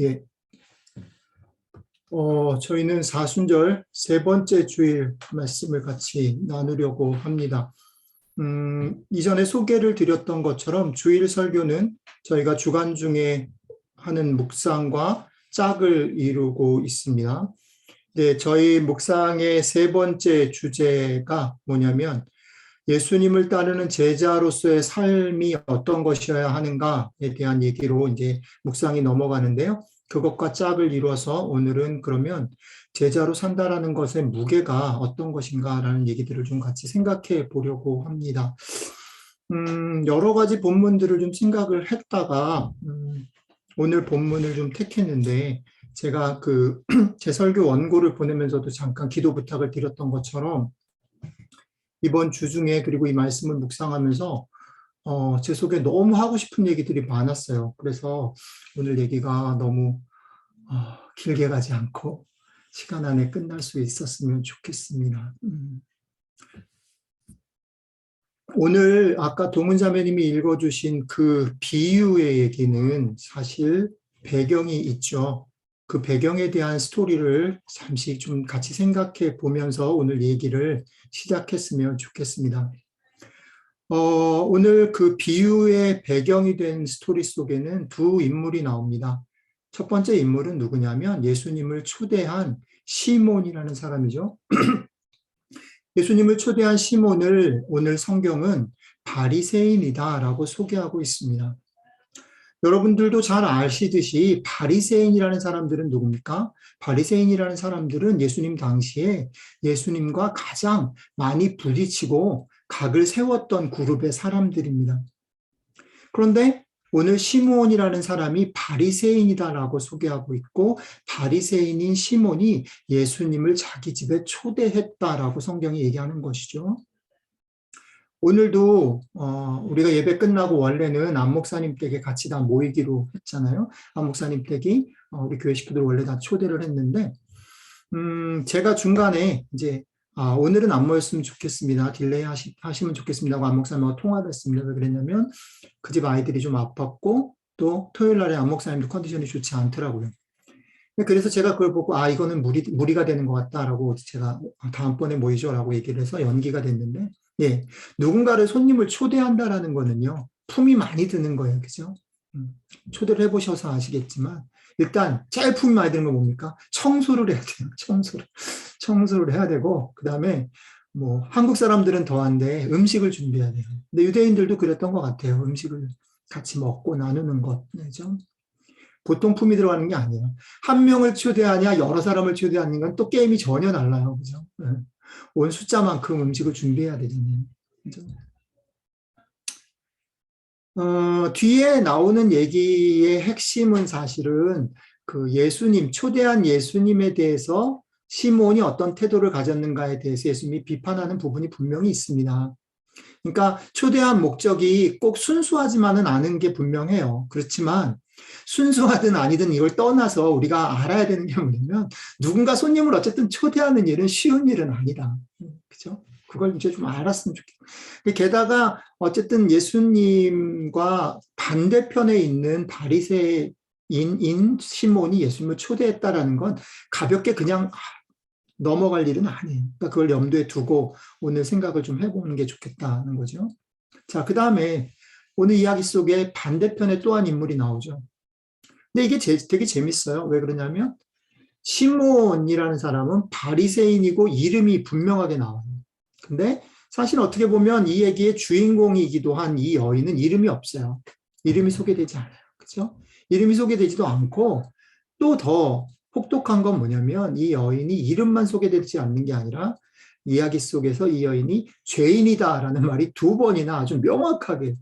예. 저희는 사순절 세 번째 주일 말씀을 같이 나누려고 합니다. 이전에 소개를 드렸던 것처럼 주일 설교는 저희가 주간 중에 하는 묵상과 짝을 이루고 있습니다. 네, 저희 묵상의 세 번째 주제가 뭐냐면 예수님을 따르는 제자로서의 삶이 어떤 것이어야 하는가에 대한 얘기로 이제 묵상이 넘어가는데요. 그것과 짝을 이루어서 오늘은 그러면 제자로 산다라는 것의 무게가 어떤 것인가라는 얘기들을 좀 같이 생각해 보려고 합니다. 여러 가지 본문들을 좀 생각을 했다가 오늘 본문을 좀 택했는데 제가 제 설교 원고를 보내면서도 잠깐 기도 부탁을 드렸던 것처럼 이번 주 중에 그리고 이 말씀을 묵상하면서 제 속에 너무 하고 싶은 얘기들이 많았어요. 그래서 오늘 얘기가 너무 길게 가지 않고 시간 안에 끝날 수 있었으면 좋겠습니다. 오늘 아까 동은자매님이 읽어주신 그 비유의 얘기는 사실 배경이 있죠. 그 배경에 대한 스토리를 잠시 좀 같이 생각해 보면서 오늘 얘기를 시작했으면 좋겠습니다. 오늘 그 비유의 배경이 된 스토리 속에는 두 인물이 나옵니다. 첫 번째 인물은 누구냐면 예수님을 초대한 시몬이라는 사람이죠. 예수님을 초대한 시몬을 오늘 성경은 바리새인이다라고 소개하고 있습니다. 여러분들도 잘 아시듯이 바리새인이라는 사람들은 누굽니까? 바리새인이라는 사람들은 예수님 당시에 예수님과 가장 많이 부딪히고 각을 세웠던 그룹의 사람들입니다. 그런데 오늘 시몬이라는 사람이 바리새인이다라고 소개하고 있고 바리새인인 시몬이 예수님을 자기 집에 초대했다라고 성경이 얘기하는 것이죠. 오늘도 우리가 예배 끝나고 원래는 안 목사님 댁에 같이 다 모이기로 했잖아요. 안 목사님 댁이 우리 교회 식구들 원래 다 초대를 했는데 제가 중간에 이제 오늘은 안 모였으면 좋겠습니다. 딜레이 하시면 좋겠습니다 하고 안 목사님하고 통화를 했습니다. 왜 그랬냐면 그 집 아이들이 좀 아팠고 또 토요일 날에 안 목사님도 컨디션이 좋지 않더라고요. 그래서 제가 그걸 보고 이거는 무리가 되는 것 같다라고 제가 다음번에 모이죠라고 얘기를 해서 연기가 됐는데 예, 누군가를 손님을 초대한다라는 거는요 품이 많이 드는 거예요. 그죠? 초대를 해보셔서 아시겠지만 일단 제일 품이 많이 드는 건 뭡니까? 청소를 해야 돼요. 청소를 해야 되고 그 다음에 뭐 한국 사람들은 더한데 음식을 준비해야 돼요. 근데 유대인들도 그랬던 것 같아요. 음식을 같이 먹고 나누는 것이죠. 보통 품이 들어가는 게 아니에요. 한 명을 초대하냐 여러 사람을 초대하는 건 또 게임이 전혀 달라요. 그죠? 온 숫자만큼 음식을 준비해야 되잖아요. 그죠? 뒤에 나오는 얘기의 핵심은 사실은 그 예수님, 초대한 예수님에 대해서 시몬이 어떤 태도를 가졌는가에 대해서 예수님이 비판하는 부분이 분명히 있습니다. 그러니까 초대한 목적이 꼭 순수하지만은 않은 게 분명해요. 그렇지만 순수하든 아니든 이걸 떠나서 우리가 알아야 되는 게 뭐냐면 누군가 손님을 어쨌든 초대하는 일은 쉬운 일은 아니다. 그죠? 그걸 이제 좀 알았으면 좋겠어요. 게다가 어쨌든 예수님과 반대편에 있는 바리새인 시몬이 예수님을 초대했다라는 건 가볍게 그냥 넘어갈 일은 아니에요. 그러니까 그걸 염두에 두고 오늘 생각을 좀 해보는 게 좋겠다는 거죠. 자, 그 다음에 오늘 이야기 속에 반대편에 또 한 인물이 나오죠. 근데 이게 되게 재밌어요. 왜 그러냐면 시몬이라는 사람은 바리새인이고 이름이 분명하게 나와요. 근데 사실 어떻게 보면 이 얘기의 주인공이기도 한 이 여인은 이름이 없어요. 이름이 소개되지 않아요. 그렇죠? 이름이 소개되지도 않고 또 더 혹독한 건 뭐냐면 이 여인이 이름만 소개되지 않는 게 아니라 이야기 속에서 이 여인이 죄인이다라는 말이 두 번이나 아주 명확하게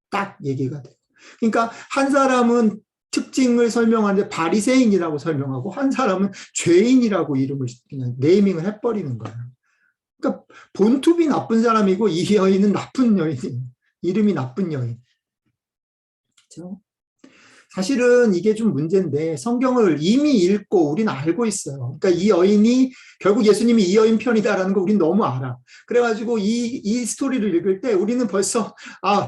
딱 얘기가 돼요. 그러니까 한 사람은 특징을 설명하는데 바리새인이라고 설명하고 한 사람은 죄인이라고 이름을 그냥 네이밍을 해버리는 거예요. 그러니까 본투비 나쁜 사람이고 이 여인은 나쁜 여인이에요. 이름이 나쁜 여인. 그렇죠? 사실은 이게 좀 문제인데 성경을 이미 읽고 우리는 알고 있어요. 그러니까 이 여인이 결국 예수님이 이 여인 편이다라는 거 우리는 너무 알아. 그래가지고 이 스토리를 읽을 때 우리는 벌써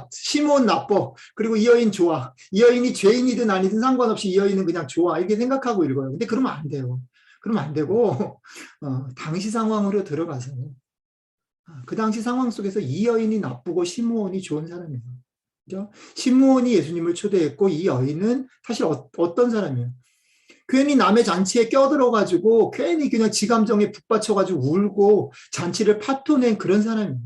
시몬 나빠. 그리고 이 여인 좋아. 이 여인이 죄인이든 아니든 상관없이 이 여인은 그냥 좋아. 이렇게 생각하고 읽어요. 근데 그러면 안 돼요. 그러면 안 되고 당시 상황으로 들어가서 그 당시 상황 속에서 이 여인이 나쁘고 시므온이 좋은 사람이에요. 그죠? 시므온이 예수님을 초대했고 이 여인은 사실 어떤 사람이에요? 괜히 남의 잔치에 껴들어가지고 괜히 그냥 지 감정에 북받쳐가지고 울고 잔치를 파토낸 그런 사람이에요.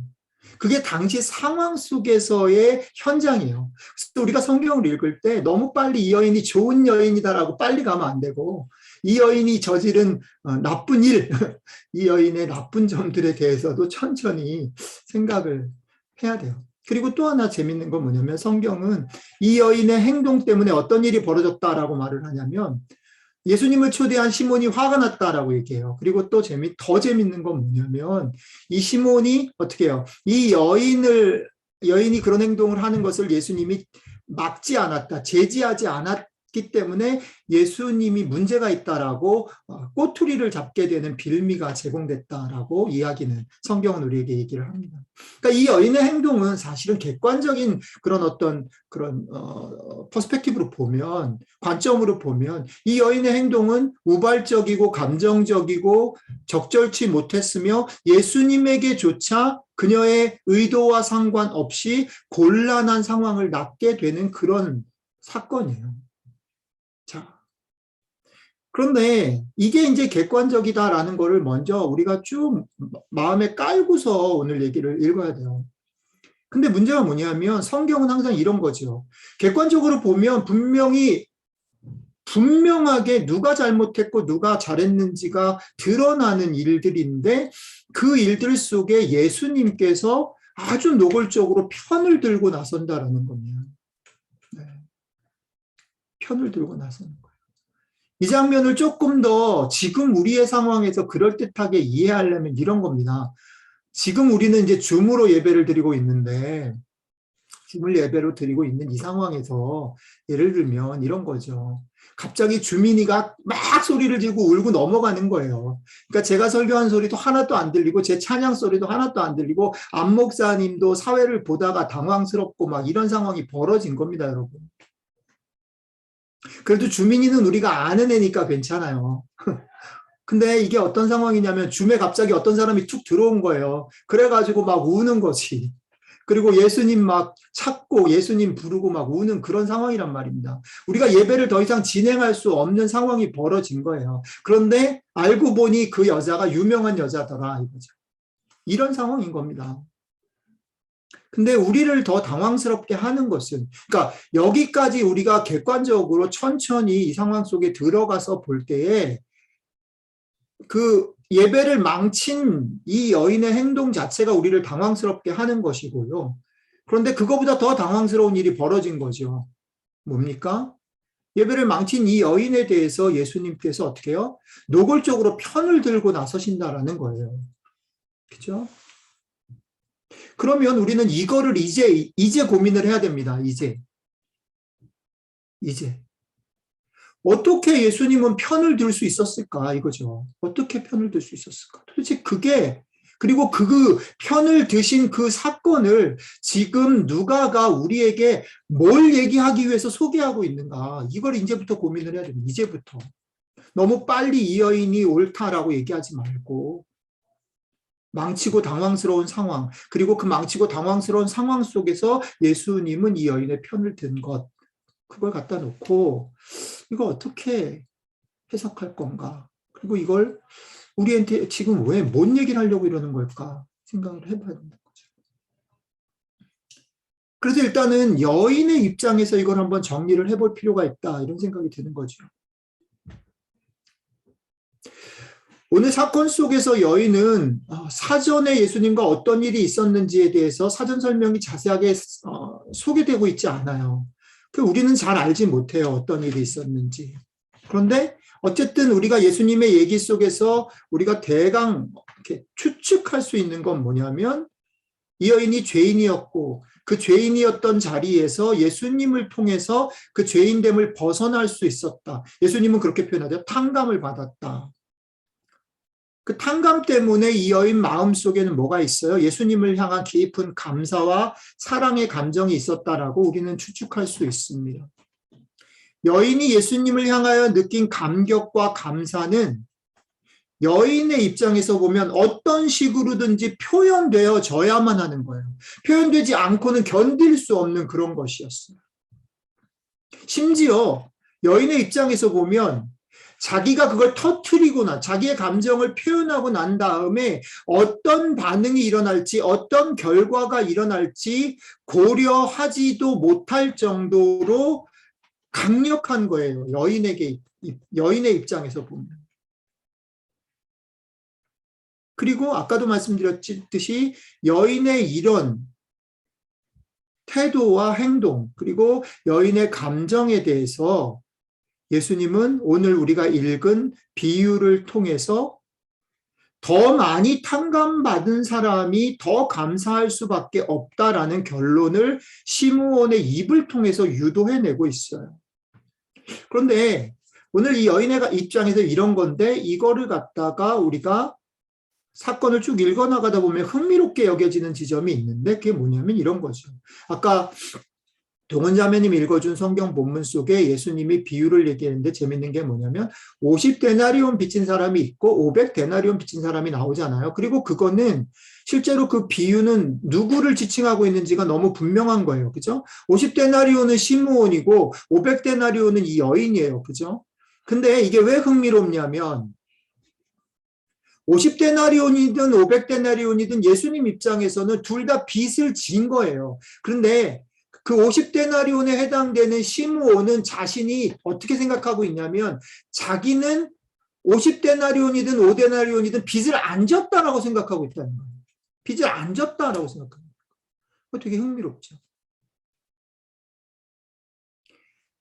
그게 당시 상황 속에서의 현장이에요. 그래서 우리가 성경을 읽을 때 너무 빨리 이 여인이 좋은 여인이다라고 빨리 가면 안 되고 이 여인이 저지른 나쁜 일, 이 여인의 나쁜 점들에 대해서도 천천히 생각을 해야 돼요. 그리고 또 하나 재밌는 건 뭐냐면 성경은 이 여인의 행동 때문에 어떤 일이 벌어졌다라고 말을 하냐면 예수님을 초대한 시몬이 화가 났다라고 얘기해요. 그리고 또 더 재밌는 건 뭐냐면 이 시몬이 어떻게 해요? 이 여인이 그런 행동을 하는 것을 예수님이 막지 않았다, 제지하지 않았기 때문에 예수님이 문제가 있다라고 꼬투리를 잡게 되는 빌미가 제공됐다라고 이야기는 성경은 우리에게 얘기를 합니다. 그러니까 이 여인의 행동은 사실은 객관적인 그런 퍼스펙티브로 보면 관점으로 보면 이 여인의 행동은 우발적이고 감정적이고 적절치 못했으며 예수님에게조차 그녀의 의도와 상관없이 곤란한 상황을 낳게 되는 그런 사건이에요. 자, 그런데 이게 이제 객관적이다라는 거를 먼저 우리가 쭉 마음에 깔고서 오늘 얘기를 읽어야 돼요. 근데 문제가 뭐냐면 성경은 항상 이런 거죠. 객관적으로 보면 분명하게 누가 잘못했고 누가 잘했는지가 드러나는 일들인데 그 일들 속에 예수님께서 아주 노골적으로 편을 들고 나선다라는 겁니다. 네. 편을 들고 나서는 거예요. 이 장면을 조금 더 지금 우리의 상황에서 그럴듯하게 이해하려면 이런 겁니다. 지금 우리는 이제 줌으로 예배를 드리고 있는데 줌을 예배로 드리고 있는 이 상황에서 예를 들면 이런 거죠. 갑자기 주민이가 막 소리를 지르고 울고 넘어가는 거예요. 그러니까 제가 설교한 소리도 하나도 안 들리고 제 찬양 소리도 하나도 안 들리고 안 목사님도 사회를 보다가 당황스럽고 막 이런 상황이 벌어진 겁니다, 여러분. 그래도 주민이는 우리가 아는 애니까 괜찮아요. 근데 이게 어떤 상황이냐면 줌에 갑자기 어떤 사람이 툭 들어온 거예요. 그래가지고 막 우는 거지. 그리고 예수님 막 찾고 예수님 부르고 막 우는 그런 상황이란 말입니다. 우리가 예배를 더 이상 진행할 수 없는 상황이 벌어진 거예요. 그런데 알고 보니 그 여자가 유명한 여자더라 이거죠. 이런 상황인 겁니다. 근데 우리를 더 당황스럽게 하는 것은, 그러니까 여기까지 우리가 객관적으로 천천히 이 상황 속에 들어가서 볼 때에 그 예배를 망친 이 여인의 행동 자체가 우리를 당황스럽게 하는 것이고요. 그런데 그거보다 더 당황스러운 일이 벌어진 거죠. 뭡니까? 예배를 망친 이 여인에 대해서 예수님께서 어떻게 해요? 노골적으로 편을 들고 나서신다라는 거예요. 그죠? 그러면 우리는 이거를 이제 고민을 해야 됩니다. 이제. 어떻게 예수님은 편을 들 수 있었을까? 이거죠. 어떻게 편을 들 수 있었을까? 도대체 그리고 그 편을 드신 그 사건을 지금 누가가 우리에게 뭘 얘기하기 위해서 소개하고 있는가? 이걸 이제부터 고민을 해야 됩니다. 이제부터. 너무 빨리 이 여인이 옳다라고 얘기하지 말고, 망치고 당황스러운 상황, 그리고 그 망치고 당황스러운 상황 속에서 예수님은 이 여인의 편을 든 것, 그걸 갖다 놓고 이거 어떻게 해석할 건가? 그리고 이걸 우리한테 지금 왜 뭔 얘기를 하려고 이러는 걸까? 생각을 해봐야 된다는 거죠. 그래서 일단은 여인의 입장에서 이걸 한번 정리를 해볼 필요가 있다. 이런 생각이 드는 거죠. 오늘 사건 속에서 여인은 사전에 예수님과 어떤 일이 있었는지에 대해서 사전 설명이 자세하게 소개되고 있지 않아요. 우리는 잘 알지 못해요. 어떤 일이 있었는지. 그런데 어쨌든 우리가 예수님의 얘기 속에서 우리가 대강 이렇게 추측할 수 있는 건 뭐냐면 이 여인이 죄인이었고 그 죄인이었던 자리에서 예수님을 통해서 그 죄인됨을 벗어날 수 있었다. 예수님은 그렇게 표현하죠. 탕감을 받았다. 그 탕감 때문에 이 여인 마음속에는 뭐가 있어요? 예수님을 향한 깊은 감사와 사랑의 감정이 있었다라고 우리는 추측할 수 있습니다. 여인이 예수님을 향하여 느낀 감격과 감사는 여인의 입장에서 보면 어떤 식으로든지 표현되어져야만 하는 거예요. 표현되지 않고는 견딜 수 없는 그런 것이었어요. 심지어 여인의 입장에서 보면 자기가 그걸 터뜨리거나 자기의 감정을 표현하고 난 다음에 어떤 반응이 일어날지 어떤 결과가 일어날지 고려하지도 못할 정도로 강력한 거예요. 여인의 입장에서 보면. 그리고 아까도 말씀드렸듯이 여인의 이런 태도와 행동 그리고 여인의 감정에 대해서 예수님은 오늘 우리가 읽은 비유를 통해서 더 많이 탕감받은 사람이 더 감사할 수밖에 없다라는 결론을 시므온의 입을 통해서 유도해내고 있어요. 그런데 오늘 이 여인의 입장에서 이런 건데 이거를 갖다가 우리가 사건을 쭉 읽어나가다 보면 흥미롭게 여겨지는 지점이 있는데 그게 뭐냐면 이런 거죠. 아까 동원자매님 읽어준 성경 본문 속에 예수님이 비유를 얘기했는데 재밌는 게 뭐냐면 50데나리온 빚진 사람이 있고 500데나리온 빚진 사람이 나오잖아요. 그리고 그거는 실제로 그 비유는 누구를 지칭하고 있는지가 너무 분명한 거예요. 그죠? 50데나리온은 시므온이고 500데나리온은 이 여인이에요. 그죠? 근데 이게 왜 흥미롭냐면 50데나리온이든 500데나리온이든 예수님 입장에서는 둘 다 빚을 진 거예요. 그런데 그 50데나리온에 해당되는 시므온은 자신이 어떻게 생각하고 있냐면 자기는 50데나리온이든 5데나리온이든 빚을 안 졌다라고 생각하고 있다는 거예요. 빚을 안 졌다라고 생각합니다. 그거 되게 흥미롭죠.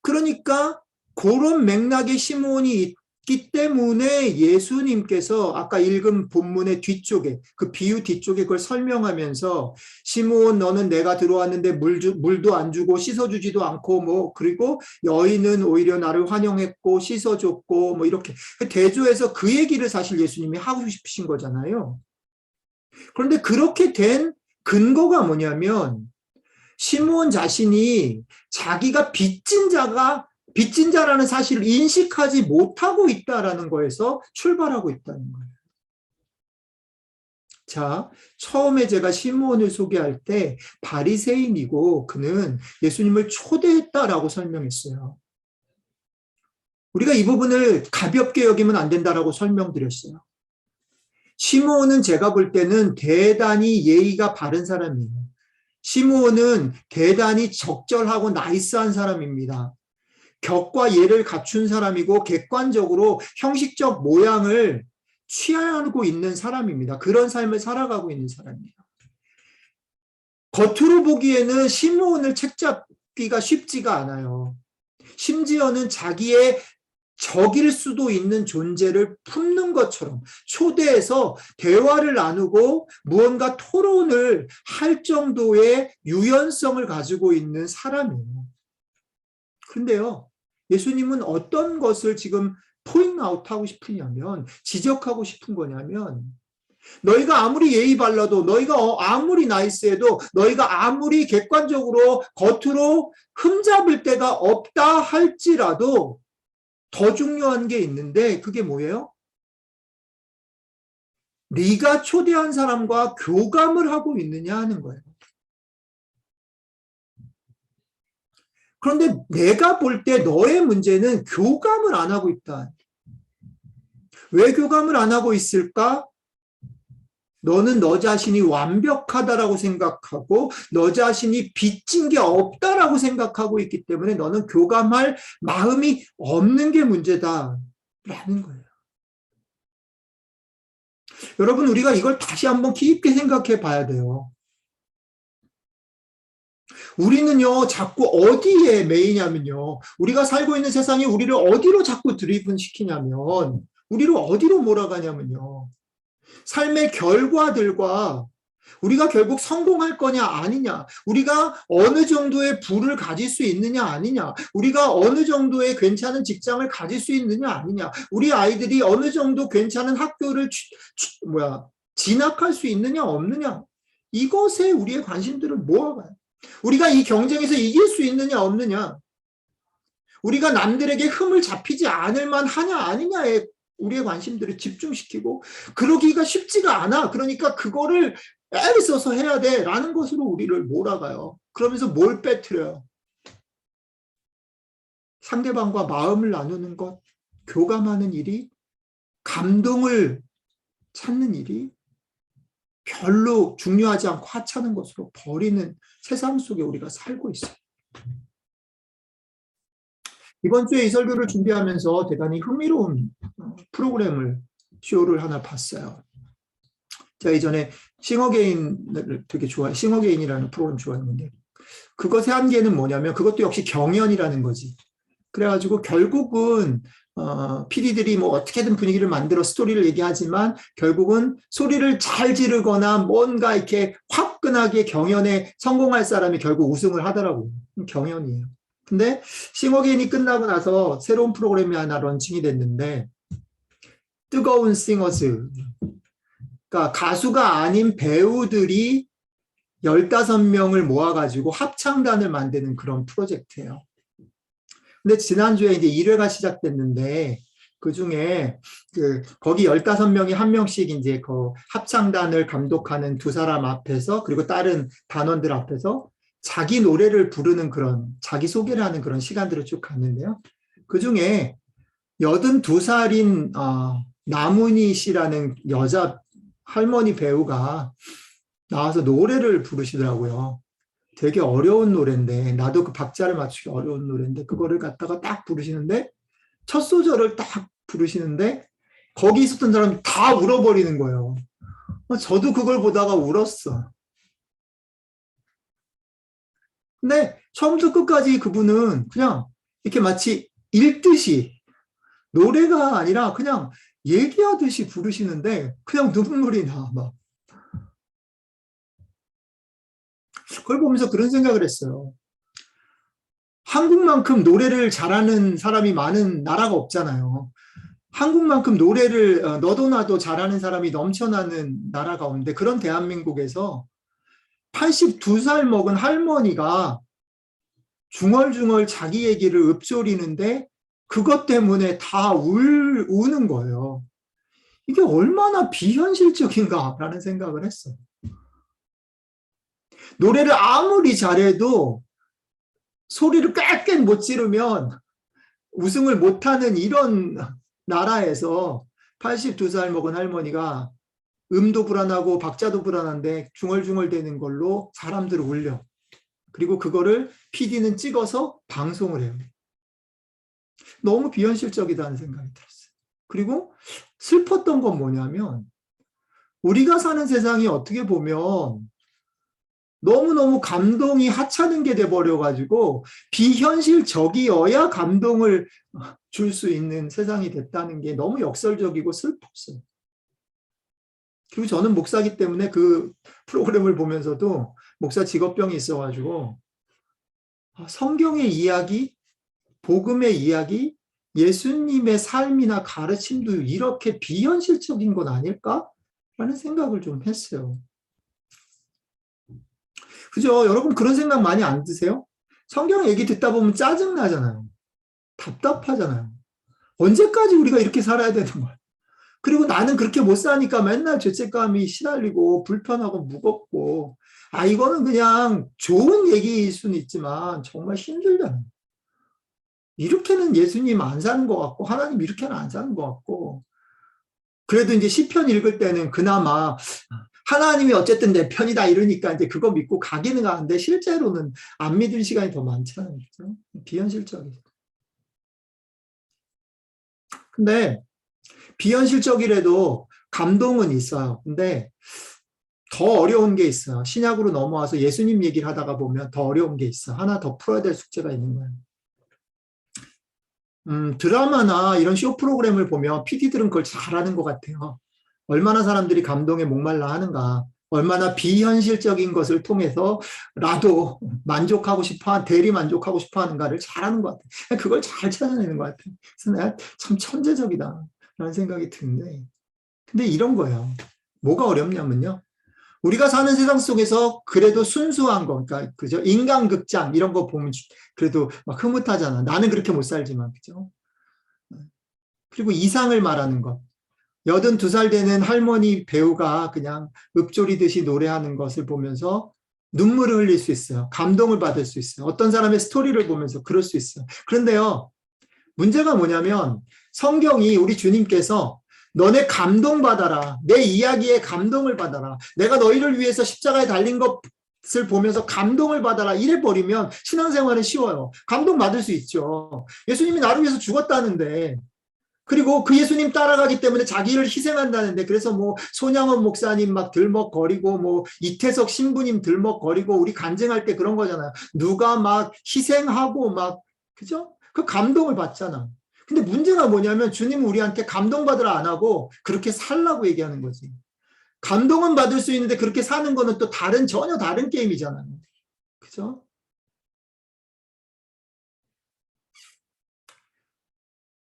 그러니까 그런 맥락의 시므온이 있기 때문에 예수님께서 아까 읽은 본문의 뒤쪽에 그 비유 뒤쪽에 그걸 설명하면서 시므온 너는 내가 들어왔는데 물도 안 주고 씻어주지도 않고 뭐 그리고 여인은 오히려 나를 환영했고 씻어줬고 뭐 이렇게 대조해서 그 얘기를 사실 예수님이 하고 싶으신 거잖아요. 그런데 그렇게 된 근거가 뭐냐면 시므온 자신이 자기가 빚진 자라는 사실을 인식하지 못하고 있다라는 거에서 출발하고 있다는 거예요. 자, 처음에 제가 시므온을 소개할 때 바리새인이고 그는 예수님을 초대했다라고 설명했어요. 우리가 이 부분을 가볍게 여기면 안 된다라고 설명드렸어요. 시므온은 제가 볼 때는 대단히 예의가 바른 사람이에요. 시므온은 대단히 적절하고 나이스한 사람입니다. 격과 예를 갖춘 사람이고 객관적으로 형식적 모양을 취하고 있는 사람입니다. 그런 삶을 살아가고 있는 사람이에요. 겉으로 보기에는 시므온을 책잡기가 쉽지가 않아요. 심지어는 자기의 적일 수도 있는 존재를 품는 것처럼 초대해서 대화를 나누고 무언가 토론을 할 정도의 유연성을 가지고 있는 사람이에요. 그런데요, 예수님은 어떤 것을 지금 포인트 아웃하고 싶으냐면 지적하고 싶은 거냐면 너희가 아무리 예의 발라도 너희가 아무리 나이스해도 너희가 아무리 객관적으로 겉으로 흠잡을 데가 없다 할지라도 더 중요한 게 있는데 그게 뭐예요? 네가 초대한 사람과 교감을 하고 있느냐 하는 거예요. 그런데 내가 볼 때 너의 문제는 교감을 안 하고 있다. 왜 교감을 안 하고 있을까? 너는 너 자신이 완벽하다라고 생각하고 너 자신이 빚진 게 없다라고 생각하고 있기 때문에 너는 교감할 마음이 없는 게 문제다라는 거예요. 여러분, 우리가 이걸 다시 한번 깊게 생각해 봐야 돼요. 우리는요, 자꾸 어디에 매이냐면요. 우리가 살고 있는 세상이 우리를 어디로 자꾸 드리븐 시키냐면, 우리를 어디로 몰아가냐면요. 삶의 결과들과 우리가 결국 성공할 거냐 아니냐, 우리가 어느 정도의 부를 가질 수 있느냐 아니냐, 우리가 어느 정도의 괜찮은 직장을 가질 수 있느냐 아니냐, 우리 아이들이 어느 정도 괜찮은 학교를 진학할 수 있느냐 없느냐, 이것에 우리의 관심들을 모아가요. 우리가 이 경쟁에서 이길 수 있느냐 없느냐, 우리가 남들에게 흠을 잡히지 않을 만하냐 아니냐에 우리의 관심들을 집중시키고, 그러기가 쉽지가 않아. 그러니까 그거를 애를 써서 해야 돼라는 것으로 우리를 몰아가요. 그러면서 뭘 빼뜨려요? 상대방과 마음을 나누는 것, 교감하는 일이, 감동을 찾는 일이 별로 중요하지 않고 하찮은 것으로 버리는 세상 속에 우리가 살고 있어요. 이번 주에 이 설교를 준비하면서 대단히 흥미로운 프로그램을, 쇼를 하나 봤어요. 제가 이전에 싱어게인을 되게 좋아해요. 싱어게인이라는 프로그램 좋아했는데, 그것의 한계는 뭐냐면 그것도 역시 경연이라는 거지. 그래가지고 결국은 PD들이 뭐 어떻게든 분위기를 만들어 스토리를 얘기하지만 결국은 소리를 잘 지르거나 뭔가 이렇게 화끈하게 경연에 성공할 사람이 결국 우승을 하더라고요. 경연이에요. 근데 싱어게인이 끝나고 나서 새로운 프로그램이 하나 런칭이 됐는데, 뜨거운 싱어즈, 그러니까 가수가 아닌 배우들이 15명을 모아가지고 합창단을 만드는 그런 프로젝트예요. 근데 지난주에 이제 1회가 시작됐는데, 그 중에 거기 15명이 한 명씩 이제 그 합창단을 감독하는 두 사람 앞에서, 그리고 다른 단원들 앞에서 자기 노래를 부르는 그런, 자기 소개를 하는 그런 시간들을 쭉 갔는데요. 그 중에 82살인 나문희 씨라는 여자 할머니 배우가 나와서 노래를 부르시더라고요. 되게 어려운 노래인데, 나도 그 박자를 맞추기 어려운 노래인데, 그거를 갖다가 딱 부르시는데, 첫 소절을 딱 부르시는데, 거기 있었던 사람이 다 울어버리는 거예요. 저도 그걸 보다가 울었어. 근데 처음부터 끝까지 그분은 그냥 이렇게 마치 읽듯이, 노래가 아니라 그냥 얘기하듯이 부르시는데 그냥 눈물이 나. 막. 그걸 보면서 그런 생각을 했어요. 한국만큼 노래를 잘하는 사람이 많은 나라가 없잖아요. 한국만큼 노래를 너도 나도 잘하는 사람이 넘쳐나는 나라가 없는데, 그런 대한민국에서 82살 먹은 할머니가 중얼중얼 자기 얘기를 읊조리는데 그것 때문에 다 우는 거예요. 이게 얼마나 비현실적인가라는 생각을 했어요. 노래를 아무리 잘해도 소리를 꽥꽥 못 지르면 우승을 못하는 이런 나라에서 82살 먹은 할머니가 음도 불안하고 박자도 불안한데 중얼중얼 대는 걸로 사람들을 울려. 그리고 그거를 PD는 찍어서 방송을 해요. 너무 비현실적이다는 생각이 들었어요. 그리고 슬펐던 건 뭐냐면, 우리가 사는 세상이 어떻게 보면 너무너무 감동이 하찮은 게 돼버려가지고 비현실적이어야 감동을 줄 수 있는 세상이 됐다는 게 너무 역설적이고 슬펐어요. 그리고 저는 목사기 때문에 그 프로그램을 보면서도, 목사 직업병이 있어가지고 성경의 이야기, 복음의 이야기, 예수님의 삶이나 가르침도 이렇게 비현실적인 건 아닐까라는 생각을 좀 했어요. 그죠? 여러분 그런 생각 많이 안 드세요? 성경 얘기 듣다 보면 짜증나잖아요. 답답하잖아요. 언제까지 우리가 이렇게 살아야 되는 거야? 그리고 나는 그렇게 못 사니까 맨날 죄책감이 시달리고 불편하고 무겁고, 이거는 그냥 좋은 얘기일 수는 있지만 정말 힘들다. 이렇게는 예수님 안 사는 것 같고 하나님 이렇게는 안 사는 것 같고. 그래도 이제 시편 읽을 때는 그나마 하나님이 어쨌든 내 편이다 이러니까 이제 그거 믿고 가기는 가는데, 실제로는 안 믿을 시간이 더 많잖아요. 그렇죠? 비현실적이죠. 근데 비현실적이라도 감동은 있어요. 근데 더 어려운 게 있어요. 신약으로 넘어와서 예수님 얘기를 하다가 보면 더 어려운 게 있어. 하나 더 풀어야 될 숙제가 있는 거예요. 드라마나 이런 쇼 프로그램을 보면 PD들은 그걸 잘하는 것 같아요. 얼마나 사람들이 감동에 목말라 하는가. 얼마나 비현실적인 것을 통해서라도 만족하고 싶어, 대리 만족하고 싶어 하는가를 잘하는 것 같아요. 그걸 잘 찾아내는 것 같아요. 그래서 내가 참 천재적이다 라는 생각이 드는데, 근데 이런 거예요. 뭐가 어렵냐면요. 우리가 사는 세상 속에서 그래도 순수한 거, 그러니까 그죠? 인간극장 이런 거 보면 그래도 막 흐뭇하잖아. 나는 그렇게 못 살지만, 그죠? 그리고 이상을 말하는 것. 82살 되는 할머니 배우가 그냥 읊조리듯이 노래하는 것을 보면서 눈물을 흘릴 수 있어요. 감동을 받을 수 있어요. 어떤 사람의 스토리를 보면서 그럴 수 있어요. 그런데요, 문제가 뭐냐면 성경이 우리 주님께서 너네 감동받아라. 내 이야기에 감동을 받아라. 내가 너희를 위해서 십자가에 달린 것을 보면서 감동을 받아라. 이래 버리면 신앙생활은 쉬워요. 감동받을 수 있죠. 예수님이 나를 위해서 죽었다는데, 그리고 그 예수님 따라가기 때문에 자기를 희생한다는데, 그래서 뭐 손양원 목사님 막 들먹거리고 뭐 이태석 신부님 들먹거리고 우리 간증할 때 그런 거잖아요. 누가 막 희생하고 막, 그죠? 그 감동을 받잖아. 근데 문제가 뭐냐면 주님은 우리한테 감동받으라 안 하고 그렇게 살라고 얘기하는 거지. 감동은 받을 수 있는데 그렇게 사는 거는 또 전혀 다른 게임이잖아요. 그죠?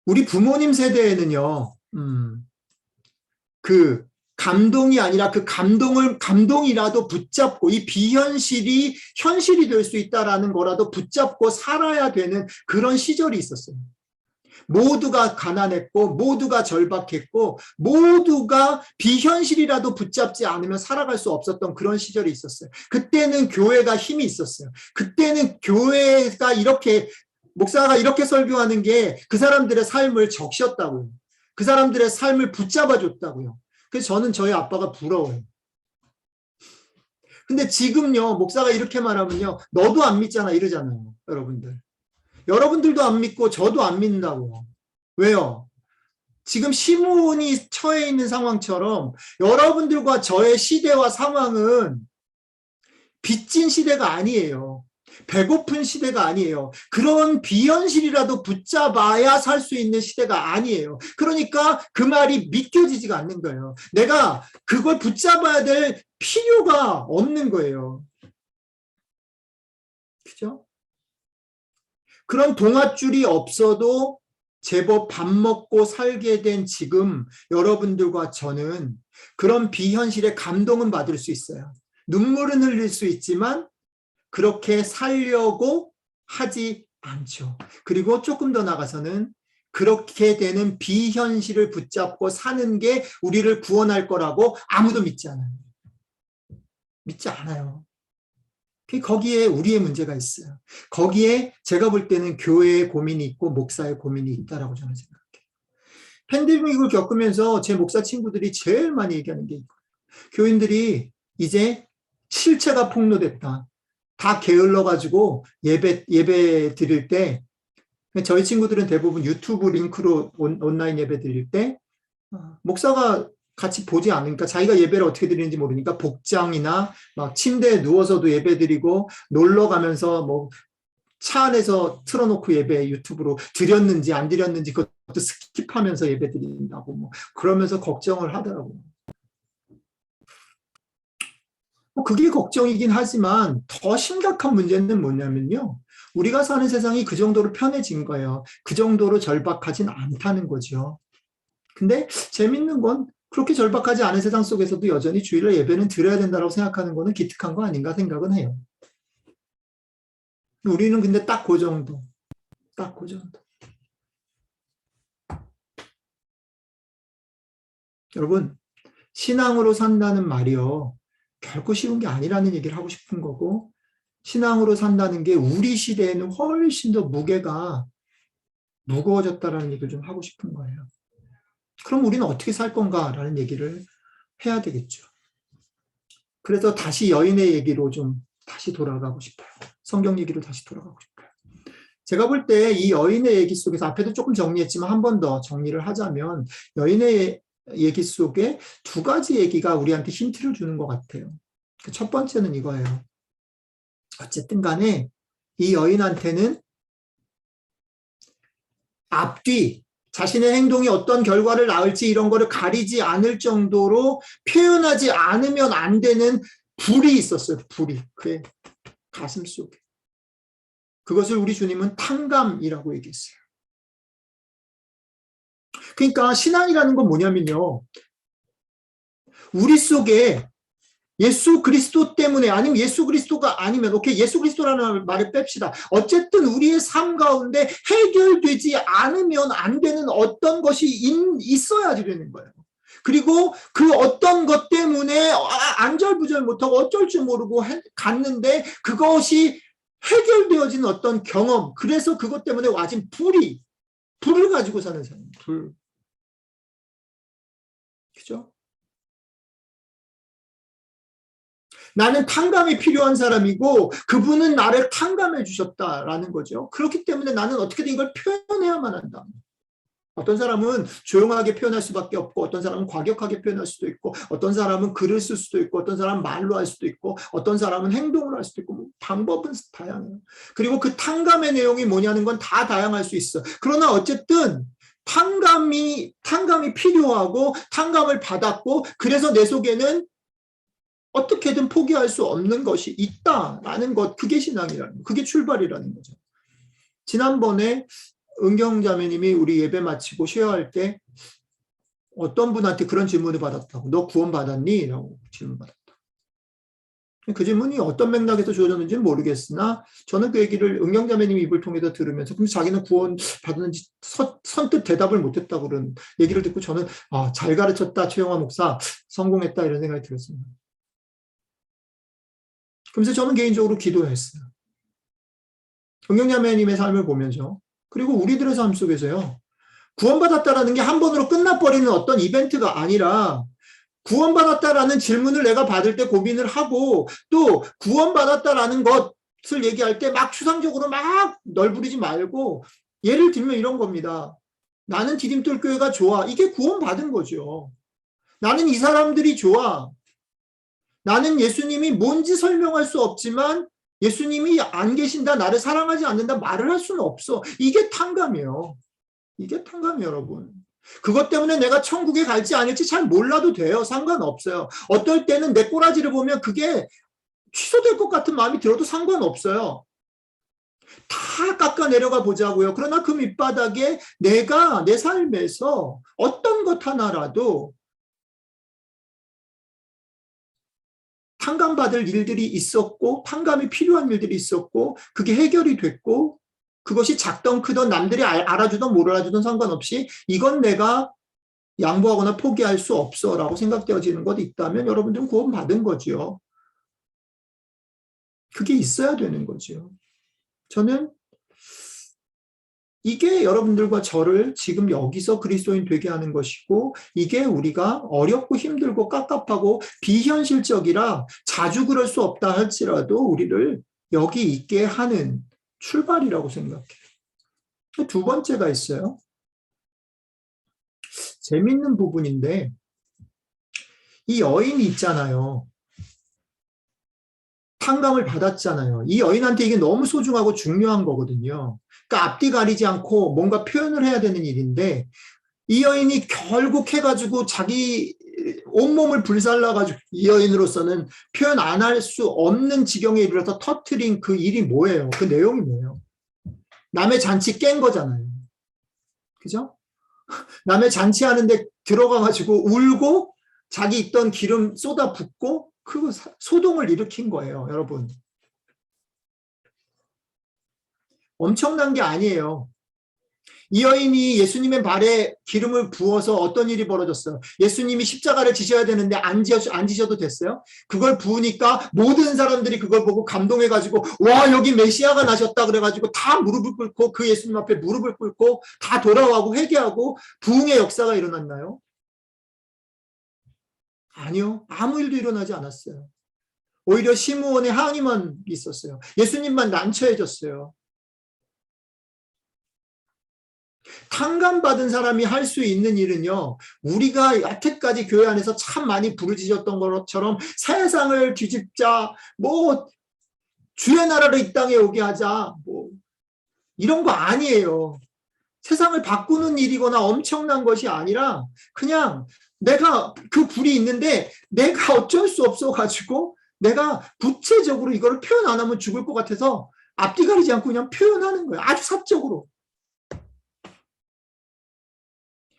우리 부모님 세대에는요, 그 감동이 아니라 그 감동이라도 붙잡고 이 비현실이 현실이 될 수 있다라는 거라도 붙잡고 살아야 되는 그런 시절이 있었어요. 모두가 가난했고, 모두가 절박했고, 모두가 비현실이라도 붙잡지 않으면 살아갈 수 없었던 그런 시절이 있었어요. 그때는 교회가 힘이 있었어요. 그때는 교회가 이렇게, 목사가 이렇게 설교하는 게 그 사람들의 삶을 적셨다고요. 그 사람들의 삶을 붙잡아 줬다고요. 그래서 저는 저희 아빠가 부러워요. 근데 지금요, 목사가 이렇게 말하면요, 너도 안 믿잖아, 이러잖아요, 여러분들. 여러분들도 안 믿고 저도 안 믿는다고요. 왜요? 지금 시몬이 처해 있는 상황처럼 여러분들과 저의 시대와 상황은 빚진 시대가 아니에요. 배고픈 시대가 아니에요. 그런 비현실이라도 붙잡아야 살 수 있는 시대가 아니에요. 그러니까 그 말이 믿겨지지가 않는 거예요. 내가 그걸 붙잡아야 될 필요가 없는 거예요. 그죠? 그런 동아줄이 없어도 제법 밥 먹고 살게 된 지금 여러분들과 저는 그런 비현실에 감동은 받을 수 있어요. 눈물은 흘릴 수 있지만 그렇게 살려고 하지 않죠. 그리고 조금 더 나가서는 그렇게 되는 비현실을 붙잡고 사는 게 우리를 구원할 거라고 아무도 믿지 않아요. 믿지 않아요. 거기에 우리의 문제가 있어요. 거기에 제가 볼 때는 교회의 고민이 있고 목사의 고민이 있다라고 저는 생각해요. 팬데믹을 겪으면서 제 목사 친구들이 제일 많이 얘기하는 게 이거예요. 교인들이 이제 실체가 폭로됐다. 다 게을러가지고 예배 드릴 때, 저희 친구들은 대부분 유튜브 링크로 온라인 예배 드릴 때, 목사가 같이 보지 않으니까 자기가 예배를 어떻게 드리는지 모르니까 복장이나 막 침대에 누워서도 예배 드리고 놀러 가면서 뭐 차 안에서 틀어놓고 예배 유튜브로 드렸는지 안 드렸는지 그것도 스킵하면서 예배 드린다고 뭐 그러면서 걱정을 하더라고요. 그게 걱정이긴 하지만 더 심각한 문제는 뭐냐면요. 우리가 사는 세상이 그 정도로 편해진 거예요. 그 정도로 절박하진 않다는 거죠. 근데 재밌는 건 그렇게 절박하지 않은 세상 속에서도 여전히 주일날 예배는 드려야 된다고 생각하는 거는 기특한 거 아닌가 생각은 해요. 우리는 근데 딱 그 정도. 딱 그 정도. 여러분, 신앙으로 산다는 말이요. 결코 쉬운 게 아니라는 얘기를 하고 싶은 거고, 신앙으로 산다는 게 우리 시대에는 훨씬 더 무게가 무거워졌다라는 얘기를 좀 하고 싶은 거예요. 그럼 우리는 어떻게 살 건가라는 얘기를 해야 되겠죠. 그래서 다시 여인의 얘기로 좀 다시 돌아가고 싶어요. 성경 얘기로 다시 돌아가고 싶어요. 제가 볼 때 이 여인의 얘기 속에서 앞에도 조금 정리했지만 한 번 더 정리를 하자면 여인의 얘기 속에 두 가지 얘기가 우리한테 힌트를 주는 것 같아요. 첫 번째는 이거예요. 어쨌든 간에 이 여인한테는 앞뒤 자신의 행동이 어떤 결과를 낳을지 이런 거를 가리지 않을 정도로 표현하지 않으면 안 되는 불이 있었어요. 불이. 그의 가슴 속에. 그것을 우리 주님은 탕감이라고 얘기했어요. 그러니까 신앙이라는 건 뭐냐면요. 우리 속에 예수 그리스도 때문에 아니면 예수 그리스도가 아니면 오케이 예수 그리스도라는 말을 뺍시다. 어쨌든 우리의 삶 가운데 해결되지 않으면 안 되는 어떤 것이 있어야지 되는 거예요. 그리고 그 어떤 것 때문에 안절부절 못하고 어쩔 줄 모르고 갔는데 그것이 해결되어진 어떤 경험, 그래서 그것 때문에 와진 불을 가지고 사는 사람, 불. 그죠? 나는 탕감이 필요한 사람이고 그분은 나를 탕감해 주셨다라는 거죠. 그렇기 때문에 나는 어떻게든 이걸 표현해야만 한다. 어떤 사람은 조용하게 표현할 수밖에 없고 어떤 사람은 과격하게 표현할 수도 있고 어떤 사람은 글을 쓸 수도 있고 어떤 사람은 말로 할 수도 있고 어떤 사람은 행동을 할 수도 있고 방법은 다양해요. 그리고 그 탕감의 내용이 뭐냐는 건 다 다양할 수 있어. 그러나 어쨌든 탕감이 필요하고 탕감을 받았고 그래서 내 속에는 어떻게든 포기할 수 없는 것이 있다라는 것, 그게 신앙이라는 거, 그게 출발이라는 거죠. 지난번에 은경자매님이 우리 예배 마치고 쉐어할 때 어떤 분한테 그런 질문을 받았다고. 너 구원 받았니? 라고 질문받았다. 그 질문이 어떤 맥락에서 주어졌는지는 모르겠으나 저는 그 얘기를 은경자매님 입을 통해서 들으면서 그럼 자기는 구원 받았는지 선뜻 대답을 못했다고 그런 얘기를 듣고 저는 잘 가르쳤다 최영화 목사 성공했다 이런 생각이 들었습니다. 그래서 저는 개인적으로 기도했어요. 은경자매님의 삶을 보면서 그리고 우리들의 삶 속에서요. 구원받았다라는 게 한 번으로 끝나버리는 어떤 이벤트가 아니라 구원받았다라는 질문을 내가 받을 때 고민을 하고 또 구원받았다라는 것을 얘기할 때 막 추상적으로 막 널브리지 말고 예를 들면 이런 겁니다. 나는 디딤돌교회가 좋아. 이게 구원받은 거죠. 나는 이 사람들이 좋아. 나는 예수님이 뭔지 설명할 수 없지만 예수님이 안 계신다, 나를 사랑하지 않는다 말을 할 수는 없어. 이게 탕감이에요. 이게 탕감이에요, 여러분. 그것 때문에 내가 천국에 갈지 아닐지 잘 몰라도 돼요. 상관없어요. 어떨 때는 내 꼬라지를 보면 그게 취소될 것 같은 마음이 들어도 상관없어요. 다 깎아 내려가 보자고요. 그러나 그 밑바닥에 내가 내 삶에서 어떤 것 하나라도 탕감받을 일들이 있었고 탕감이 필요한 일들이 있었고 그게 해결이 됐고 그것이 작던 크던 남들이 알아주던 못 알아주던 상관없이 이건 내가 양보하거나 포기할 수 없어 라고 생각되어지는 것이 있다면 여러분들은 구원받은 거죠. 그게 있어야 되는 거죠. 저는 이게 여러분들과 저를 지금 여기서 그리스도인 되게 하는 것이고 이게 우리가 어렵고 힘들고 깝깝하고 비현실적이라 자주 그럴 수 없다 할지라도 우리를 여기 있게 하는 출발이라고 생각해요. 두 번째가 있어요. 재밌는 부분인데 이 여인이 있잖아요. 탕감을 받았잖아요. 이 여인한테 이게 너무 소중하고 중요한 거거든요. 그러니까 앞뒤 가리지 않고 뭔가 표현을 해야 되는 일인데 이 여인이 결국 해가지고 자기 온몸을 불살라가지고 이 여인으로서는 표현 안 할 수 없는 지경에 이르러서 터트린 그 일이 뭐예요? 그 내용이 뭐예요? 남의 잔치 깬 거잖아요. 그죠? 남의 잔치하는데 들어가가지고 울고 자기 있던 기름 쏟아 붓고 그 소동을 일으킨 거예요, 여러분. 엄청난 게 아니에요. 이 여인이 예수님의 발에 기름을 부어서 어떤 일이 벌어졌어요? 예수님이 십자가를 지셔야 되는데 안 지셔도 됐어요? 그걸 부으니까 모든 사람들이 그걸 보고 감동해가지고 와 여기 메시아가 나셨다 그래가지고 다 무릎을 꿇고 그 예수님 앞에 무릎을 꿇고 다 돌아와고 회개하고 부흥의 역사가 일어났나요? 아니요. 아무 일도 일어나지 않았어요. 오히려 시므온의 항의만 있었어요. 예수님만 난처해졌어요. 탕감받은 사람이 할 수 있는 일은요, 우리가 여태까지 교회 안에서 참 많이 부르짖었던 것처럼 세상을 뒤집자, 주의 나라를 이 땅에 오게 하자, 이런 거 아니에요. 세상을 바꾸는 일이거나 엄청난 것이 아니라 그냥 내가 그 불이 있는데 내가 어쩔 수 없어가지고 내가 구체적으로 이거를 표현 안 하면 죽을 것 같아서 앞뒤 가리지 않고 그냥 표현하는 거예요. 아주 사적으로.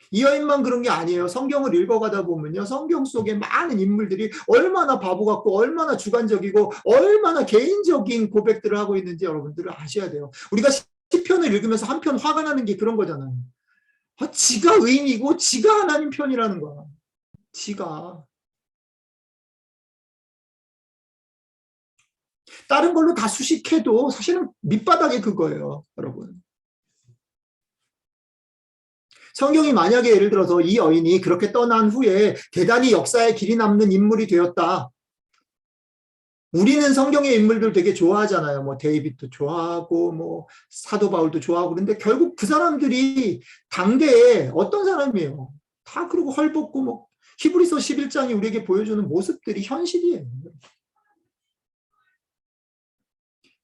이 여인만 그런 게 아니에요. 성경을 읽어가다 보면요. 성경 속에 많은 인물들이 얼마나 바보 같고 얼마나 주관적이고 얼마나 개인적인 고백들을 하고 있는지 여러분들은 아셔야 돼요. 우리가 시편을 읽으면서 한편 화가 나는 게 그런 거잖아요. 지가 의인이고 지가 하나님 편이라는 거야. 지가. 다른 걸로 다 수식해도 사실은 밑바닥에 그거예요. 여러분. 성경이 만약에 예를 들어서 이 여인이 그렇게 떠난 후에 대단히 역사에 길이 남는 인물이 되었다. 우리는 성경의 인물들 되게 좋아하잖아요. 뭐 데이빗도 좋아하고 뭐 사도 바울도 좋아하고 그런데 결국 그 사람들이 당대에 어떤 사람이에요? 다 그러고 헐벗고 뭐 히브리서 11장이 우리에게 보여주는 모습들이 현실이에요.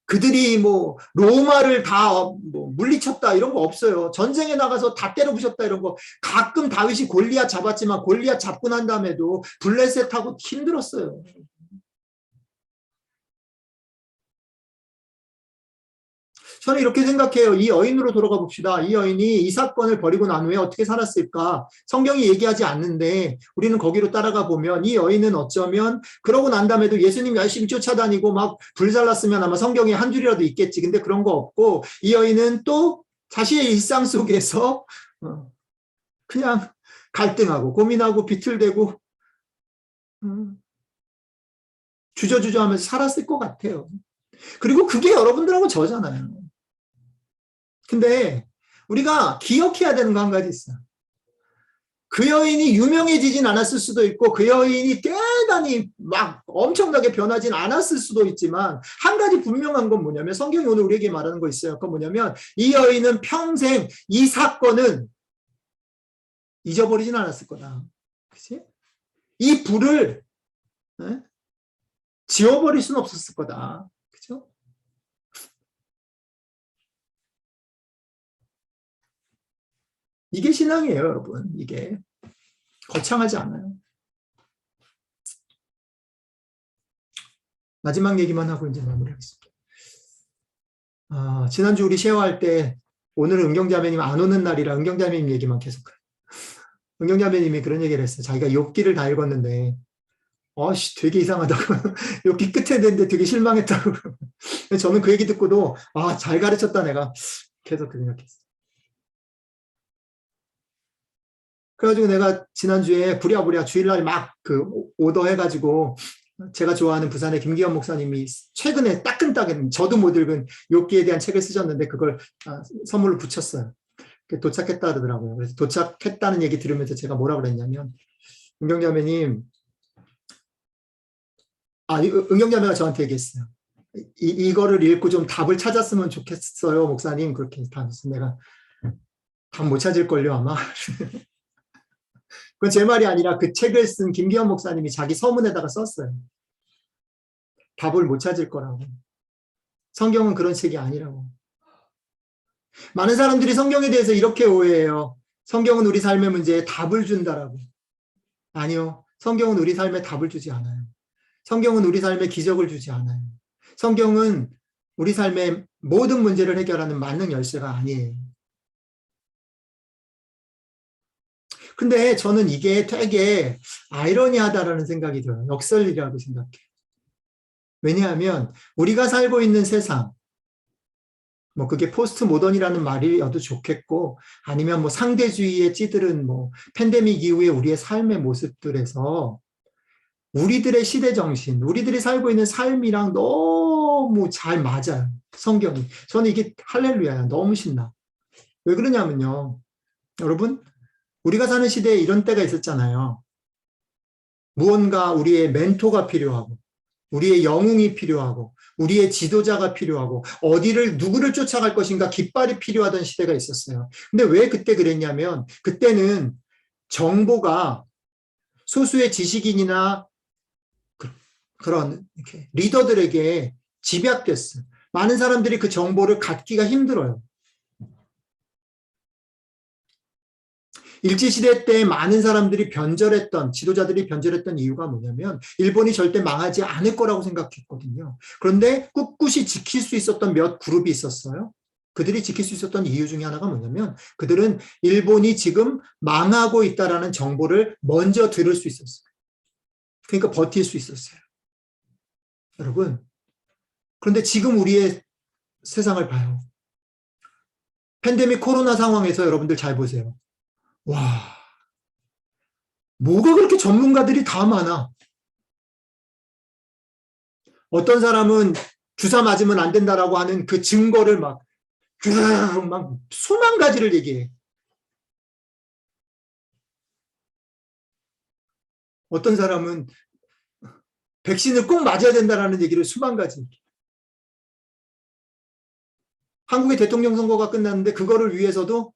그들이 뭐 로마를 다 뭐 물리쳤다 이런 거 없어요. 전쟁에 나가서 다 때려 부셨다 이런 거. 가끔 다윗이 골리앗 잡았지만 골리앗 잡고 난 다음에도 블레셋하고 힘들었어요. 저는 이렇게 생각해요. 이 여인으로 돌아가 봅시다. 이 여인이 이 사건을 벌이고 난 후에 어떻게 살았을까? 성경이 얘기하지 않는데 우리는 거기로 따라가 보면 이 여인은 어쩌면 그러고 난 다음에도 예수님 열심히 쫓아다니고 막 불살랐으면 아마 성경에 한 줄이라도 있겠지. 근데 그런 거 없고 이 여인은 또 자신의 일상 속에서 그냥 갈등하고 고민하고 비틀대고 주저주저 하면서 살았을 것 같아요. 그리고 그게 여러분들하고 저잖아요. 근데 우리가 기억해야 되는 거 한 가지 있어요. 그 여인이 유명해지진 않았을 수도 있고 그 여인이 대단히 막 엄청나게 변하진 않았을 수도 있지만 한 가지 분명한 건 뭐냐면 성경이 오늘 우리에게 말하는 거 있어요. 그건 뭐냐면 이 여인은 평생 이 사건은 잊어버리진 않았을 거다. 그치? 이 불을 지워버릴 수는 없었을 거다. 그죠? 이게 신앙이에요, 여러분. 이게 거창하지 않아요. 마지막 얘기만 하고 이제 마무리하겠습니다. 지난주 우리 쉐어할 때 오늘은 은경자매님 안 오는 날이라 은경자매님 얘기만 계속 해요. 은경자매님이 그런 얘기를 했어요. 자기가 욥기를 다 읽었는데 되게 이상하다고. 욥기 끝에 됐는데 되게 실망했다고. 저는 그 얘기 듣고도 잘 가르쳤다 내가 계속 그 생각했어요. 그래가지고 내가 지난주에 부랴부랴 주일날 막 그 오더 해가지고 제가 좋아하는 부산의 김기현 목사님이 최근에 따끈따끈 저도 못 읽은 욥기에 대한 책을 쓰셨는데 그걸 선물로 붙였어요. 도착했다 그러더라고요. 그래서 도착했다는 얘기 들으면서 제가 뭐라 그랬냐면 은경자매님 은경자매가 저한테 얘기했어요. 이거를 읽고 좀 답을 찾았으면 좋겠어요 목사님. 그렇게 답했어. 내가 답 못 찾을걸요 아마. 그건 제 말이 아니라 그 책을 쓴 김기현 목사님이 자기 서문에다가 썼어요. 답을 못 찾을 거라고. 성경은 그런 책이 아니라고. 많은 사람들이 성경에 대해서 이렇게 오해해요. 성경은 우리 삶의 문제에 답을 준다라고. 아니요. 성경은 우리 삶에 답을 주지 않아요. 성경은 우리 삶에 기적을 주지 않아요. 성경은 우리 삶의 모든 문제를 해결하는 만능 열쇠가 아니에요. 근데 저는 이게 되게 아이러니하다라는 생각이 들어요. 역설이라고 생각해요. 왜냐하면 우리가 살고 있는 세상, 뭐 그게 포스트 모던이라는 말이어도 좋겠고 아니면 뭐 상대주의에 찌들은 뭐 팬데믹 이후에 우리의 삶의 모습들에서 우리들의 시대 정신, 우리들이 살고 있는 삶이랑 너무 잘 맞아요. 성경이. 저는 이게 할렐루야야. 너무 신나. 왜 그러냐면요. 여러분, 우리가 사는 시대에 이런 때가 있었잖아요. 무언가 우리의 멘토가 필요하고 우리의 영웅이 필요하고 우리의 지도자가 필요하고 누구를 쫓아갈 것인가 깃발이 필요하던 시대가 있었어요. 근데 왜 그때 그랬냐면 그때는 정보가 소수의 지식인이나 그런 이렇게 리더들에게 집약됐어요. 많은 사람들이 그 정보를 갖기가 힘들어요. 일제시대 때 많은 사람들이 변절했던, 지도자들이 변절했던 이유가 뭐냐면 일본이 절대 망하지 않을 거라고 생각했거든요. 그런데 꿋꿋이 지킬 수 있었던 몇 그룹이 있었어요. 그들이 지킬 수 있었던 이유 중에 하나가 뭐냐면 그들은 일본이 지금 망하고 있다라는 정보를 먼저 들을 수 있었어요. 그러니까 버틸 수 있었어요. 여러분, 그런데 지금 우리의 세상을 봐요. 팬데믹 코로나 상황에서 여러분들 잘 보세요. 와, 뭐가 그렇게 전문가들이 다 많아. 어떤 사람은 주사 맞으면 안 된다라고 하는 그 증거를 막 수만 가지를 얘기해. 어떤 사람은 백신을 꼭 맞아야 된다라는 얘기를 수만 가지. 한국의 대통령 선거가 끝났는데 그거를 위해서도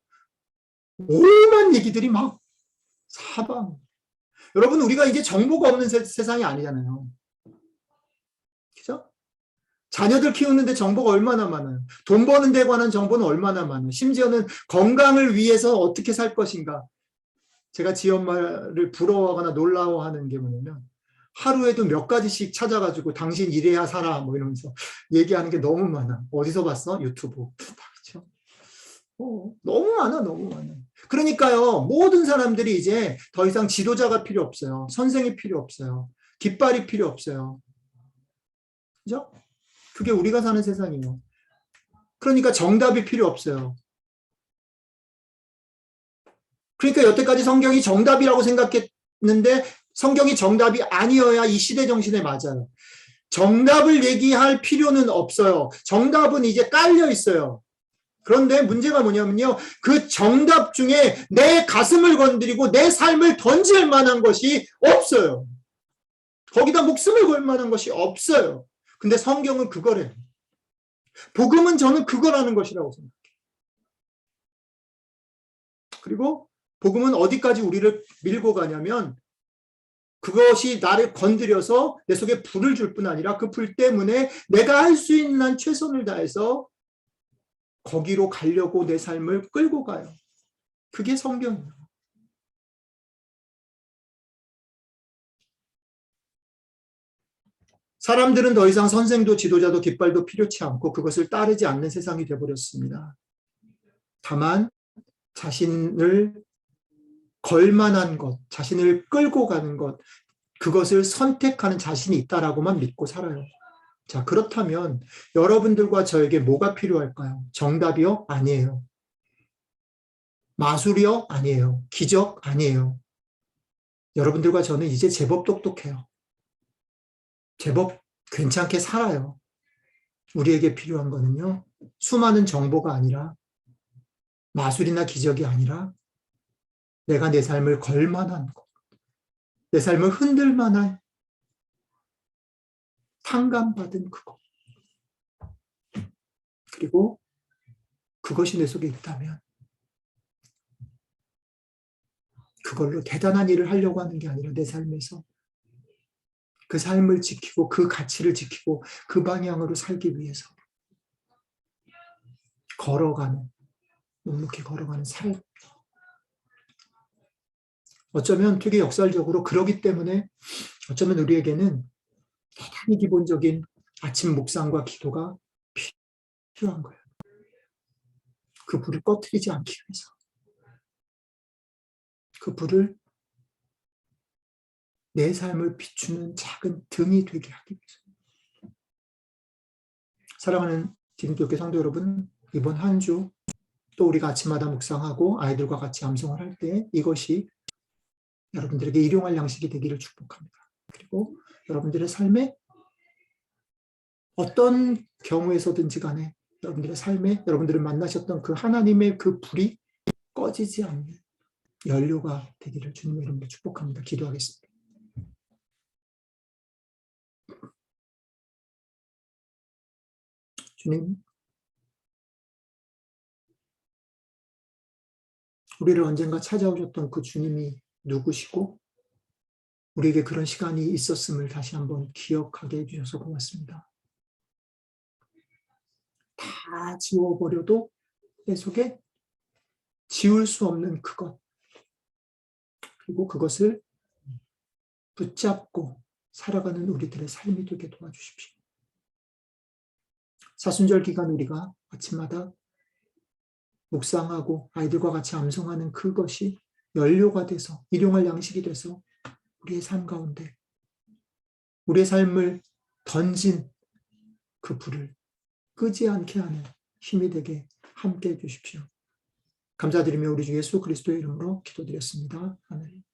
오만 얘기들이 막 사방. 여러분, 우리가 이제 정보가 없는 세상이 아니잖아요. 그죠? 자녀들 키우는데 정보가 얼마나 많아요. 돈 버는 데 관한 정보는 얼마나 많아요. 심지어는 건강을 위해서 어떻게 살 것인가. 제가 지엄마를 부러워하거나 놀라워하는 게 뭐냐면 하루에도 몇 가지씩 찾아가지고 당신 이래야 살아 뭐 이러면서 얘기하는 게 너무 많아. 어디서 봤어? 유튜브. 그렇죠? 너무 많아, 너무 많아. 그러니까요, 모든 사람들이 이제 더 이상 지도자가 필요 없어요. 선생이 필요 없어요. 깃발이 필요 없어요. 그죠? 그게 우리가 사는 세상이에요. 그러니까 정답이 필요 없어요. 그러니까 여태까지 성경이 정답이라고 생각했는데 성경이 정답이 아니어야 이 시대 정신에 맞아요. 정답을 얘기할 필요는 없어요. 정답은 이제 깔려 있어요. 그런데 문제가 뭐냐면요. 그 정답 중에 내 가슴을 건드리고 내 삶을 던질 만한 것이 없어요. 거기다 목숨을 걸 만한 것이 없어요. 근데 성경은 그거래요. 복음은 저는 그거라는 것이라고 생각해요. 그리고 복음은 어디까지 우리를 밀고 가냐면 그것이 나를 건드려서 내 속에 불을 줄 뿐 아니라 그 불 때문에 내가 할 수 있는 한 최선을 다해서 거기로 가려고 내 삶을 끌고 가요. 그게 성경이에요. 사람들은 더 이상 선생도 지도자도 깃발도 필요치 않고 그것을 따르지 않는 세상이 되어버렸습니다. 다만 자신을 걸만한 것, 자신을 끌고 가는 것, 그것을 선택하는 자신이 있다라고만 믿고 살아요. 자, 그렇다면 여러분들과 저에게 뭐가 필요할까요? 정답이요? 아니에요. 마술이요? 아니에요. 기적? 아니에요. 여러분들과 저는 이제 제법 똑똑해요. 제법 괜찮게 살아요. 우리에게 필요한 거는요, 수많은 정보가 아니라 마술이나 기적이 아니라 내가 내 삶을 걸 만한 것, 내 삶을 흔들 만한 탕감받은 그것. 그리고 그것이 내 속에 있다면 그걸로 대단한 일을 하려고 하는 게 아니라 내 삶에서 그 삶을 지키고 그 가치를 지키고 그 방향으로 살기 위해서 걸어가는, 묵묵히 걸어가는 삶. 어쩌면 되게 역설적으로 그러기 때문에 어쩌면 우리에게는 대단히 기본적인 아침 묵상과 기도가 필요한 거예요. 그 불을 꺼뜨리지 않기 위해서. 그 불을 내 삶을 비추는 작은 등이 되게 하기 위해서. 사랑하는 기독교 성도 여러분, 이번 한 주 또 우리가 아침마다 묵상하고 아이들과 같이 암송을 할 때 이것이 여러분들에게 일용할 양식이 되기를 축복합니다. 그리고 여러분들의 삶에 어떤 경우에서든지 간에 여러분들의 삶에 여러분들을 만나셨던 그 하나님의 그 불이 꺼지지 않는 연료가 되기를 주님의 이름으로 축복합니다. 기도하겠습니다. 주님, 우리를 언젠가 찾아오셨던 그 주님이 누구시고 우리에게 그런 시간이 있었음을 다시 한번 기억하게 해주셔서 고맙습니다. 다 지워버려도 내 속에 지울 수 없는 그것, 그리고 그것을 붙잡고 살아가는 우리들의 삶이 되게 도와주십시오. 사순절 기간 우리가 아침마다 묵상하고 아이들과 같이 암송하는 그것이 연료가 돼서 일용할 양식이 돼서 우리의 삶 가운데 우리의 삶을 던진 그 불을 끄지 않게 하는 힘이 되게 함께해 주십시오. 감사드리며 우리 주 예수 그리스도의 이름으로 기도드렸습니다. 아멘.